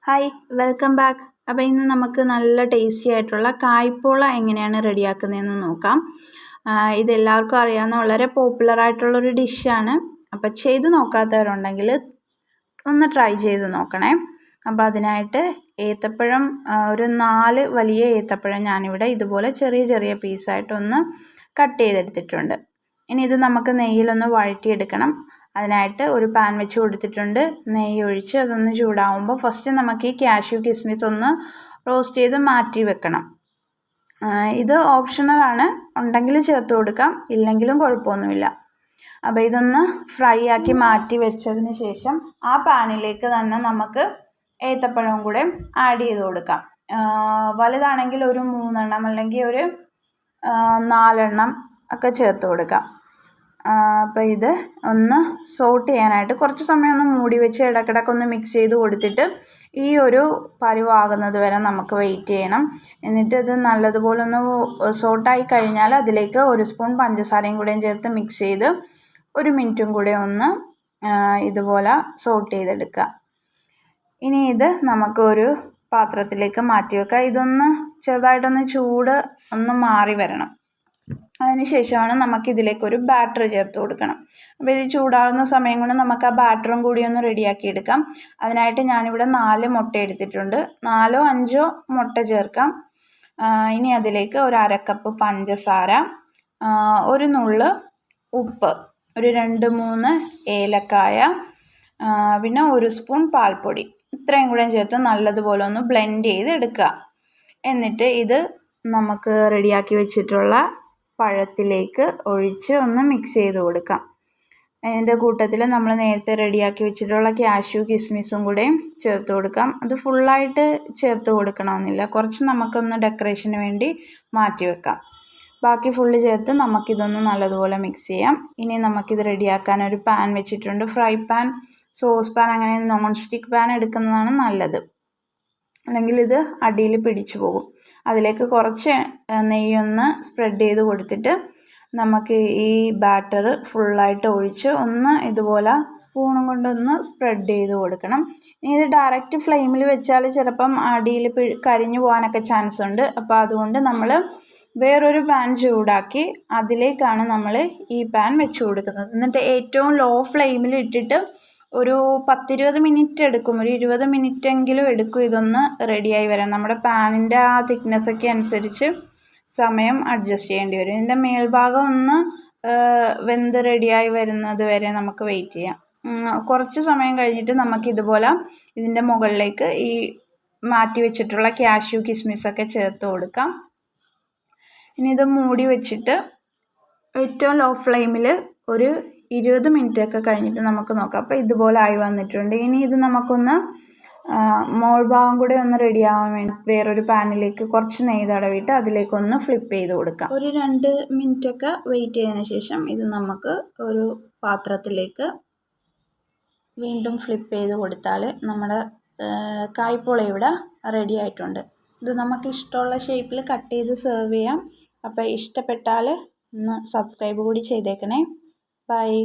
Hi welcome back. അപ്പോൾ ഇന്ന് നമുക്ക് നല്ല ടേസ്റ്റി ആയിട്ടുള്ള കായ്പോള എങ്ങനെയാണ് റെഡിയാക്കുന്നതെന്ന് നോക്കാം. ഇതെല്ലാവർക്കും അറിയാവുന്ന വളരെ പോപ്പുലർ ആയിട്ടുള്ളൊരു ഡിഷാണ്. അപ്പോൾ ചെയ്ത് നോക്കാത്തവരുണ്ടെങ്കിൽ ഒന്ന് ട്രൈ ചെയ്ത് നോക്കണേ. അപ്പോൾ അതിനായിട്ട് ഏത്തപ്പഴം ഒരു 4 വലിയ ഏത്തപ്പഴം ഞാനിവിടെ ഇതുപോലെ ചെറിയ ചെറിയ പീസായിട്ടൊന്ന് കട്ട് ചെയ്തെടുത്തിട്ടുണ്ട്. ഇനി ഇത് നമുക്ക് നെയ്യിലൊന്ന് വഴറ്റിയെടുക്കണം. അതിനായിട്ട് ഒരു പാൻ വെച്ച് കൊടുത്തിട്ടുണ്ട്. നെയ്യ് ഒഴിച്ച് അതൊന്ന് ചൂടാവുമ്പോൾ ഫസ്റ്റ് നമുക്ക് ഈ കാഷ്യൂ കിസ്മിസ് ഒന്ന് റോസ്റ്റ് ചെയ്ത് മാറ്റി വെക്കണം. ഇത് ഓപ്ഷണലാണ്, ഉണ്ടെങ്കിൽ ചേർത്ത് കൊടുക്കാം, ഇല്ലെങ്കിലും കുഴപ്പമൊന്നുമില്ല. അപ്പോൾ ഇതൊന്ന് ഫ്രൈ ആക്കി മാറ്റി വെച്ചതിന് ശേഷം ആ പാനിലേക്ക് തന്നെ നമുക്ക് ഏത്തപ്പഴവും കൂടെ ആഡ് ചെയ്ത് കൊടുക്കാം. വലുതാണെങ്കിൽ ഒരു 3 എണ്ണം അല്ലെങ്കിൽ ഒരു 4 എണ്ണം ഒക്കെ ചേർത്ത് കൊടുക്കാം. അപ്പോൾ ഇത് ഒന്ന് സോട്ട് ചെയ്യാനായിട്ട് കുറച്ച് സമയം ഒന്ന് മൂടി വെച്ച് ഇടയ്ക്കിടയ്ക്കൊന്ന് മിക്സ് ചെയ്ത് കൊടുത്തിട്ട് ഈ ഒരു പരുവാകുന്നത് വരെ നമുക്ക് വെയിറ്റ് ചെയ്യണം. എന്നിട്ട് ഇത് നല്ലതുപോലെ ഒന്ന് സോട്ടായി കഴിഞ്ഞാൽ അതിലേക്ക് 1 സ്പൂൺ പഞ്ചസാരയും കൂടെയും ചേർത്ത് മിക്സ് ചെയ്ത് 1 മിനിറ്റും കൂടെ ഒന്ന് ഇതുപോലെ സോട്ട് ചെയ്തെടുക്കുക. ഇനി ഇത് നമുക്ക് ഒരു പാത്രത്തിലേക്ക് മാറ്റി വെക്കാം. ഇതൊന്ന് ചെറുതായിട്ടൊന്ന് ചൂട് ഒന്ന് മാറി വരണം. അതിന് ശേഷമാണ് നമുക്കിതിലേക്കൊരു ബാറ്റർ ചേർത്ത് കൊടുക്കണം. അപ്പോൾ ഇത് ചൂടാകുന്ന സമയം കൊണ്ട് നമുക്ക് ആ ബാറ്ററും കൂടി ഒന്ന് റെഡിയാക്കി എടുക്കാം. അതിനായിട്ട് ഞാനിവിടെ 4 മുട്ട എടുത്തിട്ടുണ്ട്. 4 5 മുട്ട ചേർക്കാം. ഇനി അതിലേക്ക് ഒരു 1/2 കപ്പ് പഞ്ചസാര, ഒരു നുള്ള് ഉപ്പ്, ഒരു 2-3 ഏലക്കായ, പിന്നെ 1 സ്പൂൺ പാൽപ്പൊടി, ഇത്രയും കൂടെ ചേർത്ത് നല്ലതുപോലെ ഒന്ന് ബ്ലെൻഡ് ചെയ്ത് എടുക്കുക. എന്നിട്ട് ഇത് നമുക്ക് റെഡിയാക്കി വെച്ചിട്ടുള്ള പഴത്തിലേക്ക് ഒഴിച്ച് ഒന്ന് മിക്സ് ചെയ്ത് കൊടുക്കാം. അതിൻ്റെ കൂട്ടത്തിൽ നമ്മൾ നേരത്തെ റെഡിയാക്കി വെച്ചിട്ടുള്ള കാഷ്യൂ കിസ്മിസും കൂടെ ചേർത്ത് കൊടുക്കാം. അത് ഫുള്ളായിട്ട് ചേർത്ത് കൊടുക്കണമെന്നില്ല, കുറച്ച് നമുക്കൊന്ന് ഡെക്കറേഷന് വേണ്ടി മാറ്റി വെക്കാം. ബാക്കി ഫുള്ള് ചേർത്ത് നമുക്കിതൊന്ന് നല്ലതുപോലെ മിക്സ് ചെയ്യാം. ഇനി നമുക്കിത് റെഡിയാക്കാൻ ഒരു പാൻ വെച്ചിട്ടുണ്ട്. ഫ്രൈ പാൻ, സോസ് പാൻ, അങ്ങനെ നോൺ സ്റ്റിക്ക് പാൻ എടുക്കുന്നതാണ് നല്ലത്, അല്ലെങ്കിൽ ഇത് അടിയിൽ പിടിച്ചു പോകും. അതിലേക്ക് കുറച്ച് നെയ്യൊന്ന് സ്പ്രെഡ് ചെയ്ത് കൊടുത്തിട്ട് നമുക്ക് ഈ ബാറ്റർ ഫുള്ളായിട്ട് ഒഴിച്ച് ഒന്ന് ഇതുപോലെ സ്പൂണും കൊണ്ടൊന്ന് സ്പ്രെഡ് ചെയ്ത് കൊടുക്കണം. ഇനി ഇത് ഡയറക്റ്റ് ഫ്ലെയിമിൽ വെച്ചാൽ ചിലപ്പം അടിയിൽ കരിഞ്ഞു പോകാനൊക്കെ ചാൻസ് ഉണ്ട്. അപ്പോൾ അതുകൊണ്ട് നമ്മൾ വേറൊരു പാൻ ചൂടാക്കി അതിലേക്കാണ് നമ്മൾ ഈ പാൻ വെച്ച് കൊടുക്കുന്നത്. എന്നിട്ട് ഏറ്റവും ലോ ഫ്ലെയിമിൽ ഇട്ടിട്ട് ഒരു 10-20 മിനിറ്റ് എടുക്കും, ഒരു 20 മിനിറ്റെങ്കിലും എടുക്കും ഇതൊന്ന് റെഡിയായി വരാൻ. നമ്മുടെ പാനിൻ്റെ ആ തിക്നെസ്സൊക്കെ അനുസരിച്ച് സമയം അഡ്ജസ്റ്റ് ചെയ്യേണ്ടി വരും. ഇതിൻ്റെ മേൽഭാഗം ഒന്ന് വെന്ത് റെഡിയായി വരുന്നത് വരെ നമുക്ക് വെയിറ്റ് ചെയ്യാം. കുറച്ച് സമയം കഴിഞ്ഞിട്ട് നമുക്കിതുപോലെ ഇതിൻ്റെ മുകളിലേക്ക് ഈ മാറ്റി വെച്ചിട്ടുള്ള കാഷ്യൂ കിസ്മിസൊക്കെ ചേർത്ത് കൊടുക്കാം. ഇനി ഇത് മൂടി വെച്ചിട്ട് ഏറ്റവും ലോ ഫ്ലെയിമിൽ ഒരു 20 മിനിറ്റൊക്കെ കഴിഞ്ഞിട്ട് നമുക്ക് നോക്കാം. അപ്പോൾ ഇതുപോലെ ആയി വന്നിട്ടുണ്ട്. ഇനി ഇത് നമുക്കൊന്ന് മോൾ ഭാഗം കൂടെ ഒന്ന് റെഡിയാവാൻ വേണ്ടി വേറൊരു പാനിലേക്ക് കുറച്ച് നെയ്യ് തടവിയിട്ട് അതിലേക്കൊന്ന് ഫ്ലിപ്പ് ചെയ്ത് കൊടുക്കാം. ഒരു 2 മിനിറ്റൊക്കെ വെയിറ്റ് ചെയ്തതിന് ശേഷം ഇത് നമുക്ക് ഒരു പാത്രത്തിലേക്ക് വീണ്ടും ഫ്ലിപ്പ് ചെയ്ത് കൊടുത്താൽ നമ്മുടെ കായ്പോള ഇവിടെ റെഡി ആയിട്ടുണ്ട്. ഇത് നമുക്ക് ഇഷ്ടമുള്ള ഷേപ്പിൽ കട്ട് ചെയ്ത് സെർവ് ചെയ്യാം. അപ്പോൾ ഇഷ്ടപ്പെട്ടാൽ ഒന്ന് സബ്സ്ക്രൈബ് കൂടി ചെയ്തേക്കണേ. Bye.